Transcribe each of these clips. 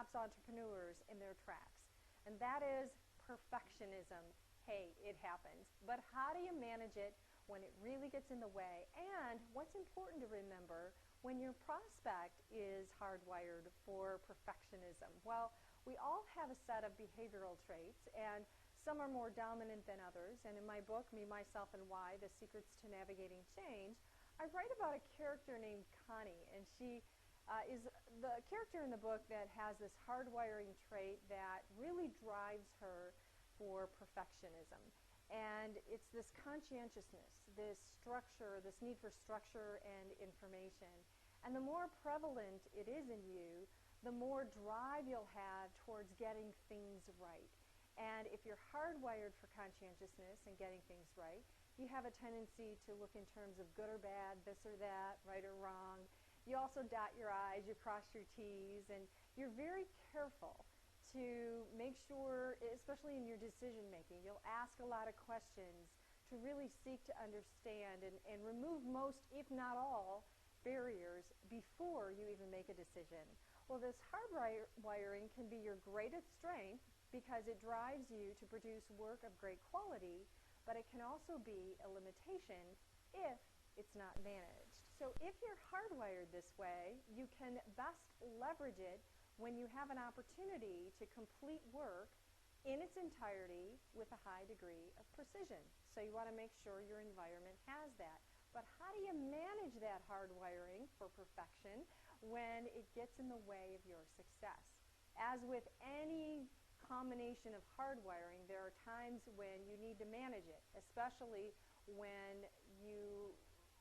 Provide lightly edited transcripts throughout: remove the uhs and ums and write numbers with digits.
stops entrepreneurs in their tracks, and that is perfectionism. Hey, it happens. But how do you manage it when it really gets in the way? And what's important to remember when your prospect is hardwired for perfectionism? Well, we all have a set of behavioral traits, and some are more dominant than others. And in my book, Me, Myself, and Why, The Secrets to Navigating Change, I write about a character named Connie, and she is the character in the book that has this hardwiring trait that really drives her for perfectionism. And it's this conscientiousness, this structure, this need for structure and information. And the more prevalent it is in you, the more drive you'll have towards getting things right. And if you're hardwired for conscientiousness and getting things right, you have a tendency to look in terms of good or bad, this or that, right or wrong. You also dot your I's, you cross your T's, and you're very careful to make sure, especially in your decision making, you'll ask a lot of questions to really seek to understand and remove most, if not all, barriers before you even make a decision. Well, this hardwiring can be your greatest strength because it drives you to produce work of great quality, but it can also be a limitation if it's not managed. So if you're hardwired this way, you can best leverage it when you have an opportunity to complete work in its entirety with a high degree of precision. So you want to make sure your environment has that. But how do you manage that hardwiring for perfection when it gets in the way of your success? As with any combination of hardwiring, there are times when you need to manage it, especially when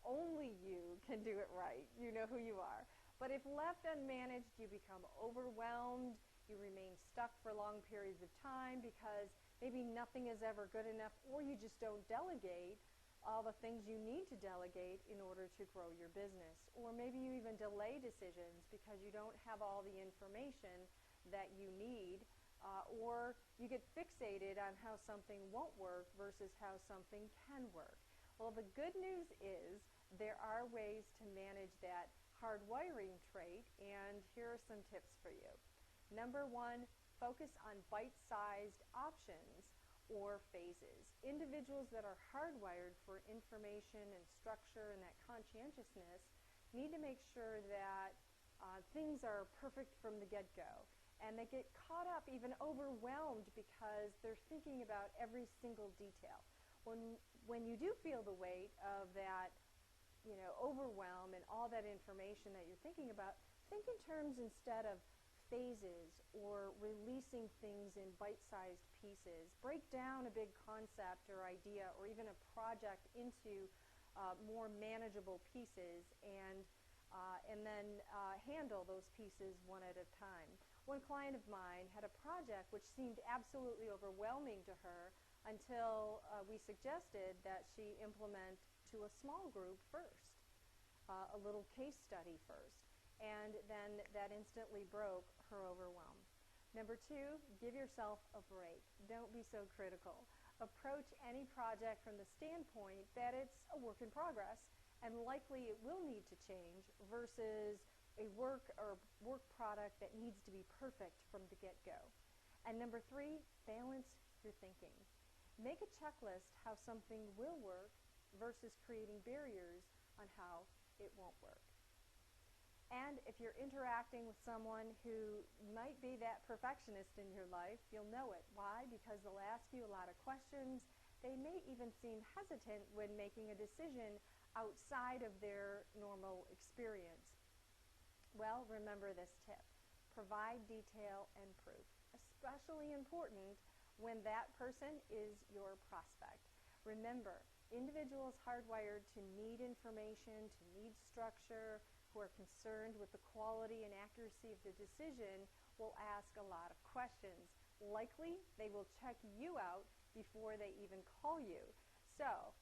only you can do it right. You know who you are. But if left unmanaged, you become overwhelmed, you remain stuck for long periods of time because maybe nothing is ever good enough, or you just don't delegate all the things you need to delegate in order to grow your business. Or maybe you even delay decisions because you don't have all the information that you need, or you get fixated on how something won't work versus how something can work. Well, the good news is there are ways to manage that hardwiring trait, and here are some tips for you. Number one, focus on bite-sized options or phases. Individuals that are hardwired for information and structure and that conscientiousness need to make sure that things are perfect from the get-go. And they get caught up, even overwhelmed, because they're thinking about every single detail. When you do feel the weight of that overwhelm and all that information that you're thinking about, think in terms instead of phases or releasing things in bite-sized pieces. Break down a big concept or idea or even a project into more manageable pieces, and then handle those pieces one at a time. One client of mine had a project which seemed absolutely overwhelming to her until we suggested that she implement to a small group first, a little case study first, and then that instantly broke her overwhelm. Number two, give yourself a break. Don't be so critical. Approach any project from the standpoint that it's a work in progress and likely it will need to change versus a work product that needs to be perfect from the get-go. And number three, balance your thinking. Make a checklist how something will work versus creating barriers on how it won't work. And if you're interacting with someone who might be that perfectionist in your life, you'll know it. Why? Because they'll ask you a lot of questions. They may even seem hesitant when making a decision outside of their normal experience. Well, remember this tip. Provide detail and proof. Especially important when that person is your prospect. Remember, individuals hardwired to need information, to need structure, who are concerned with the quality and accuracy of the decision will ask a lot of questions. Likely, they will check you out before they even call you. So,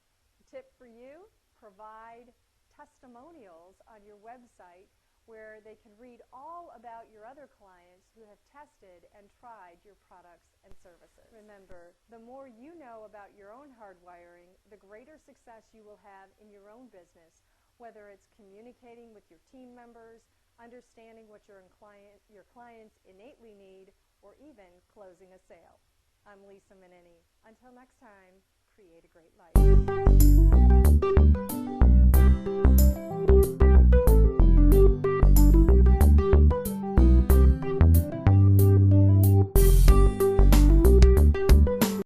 tip for you, provide testimonials on your website where they can read all about your other clients who have tested and tried your products and services. Remember, the more you know about your own hardwiring, the greater success you will have in your own business, whether it's communicating with your team members, understanding what your clients innately need, or even closing a sale. I'm Lisa Mininni. Until next time, create a great life.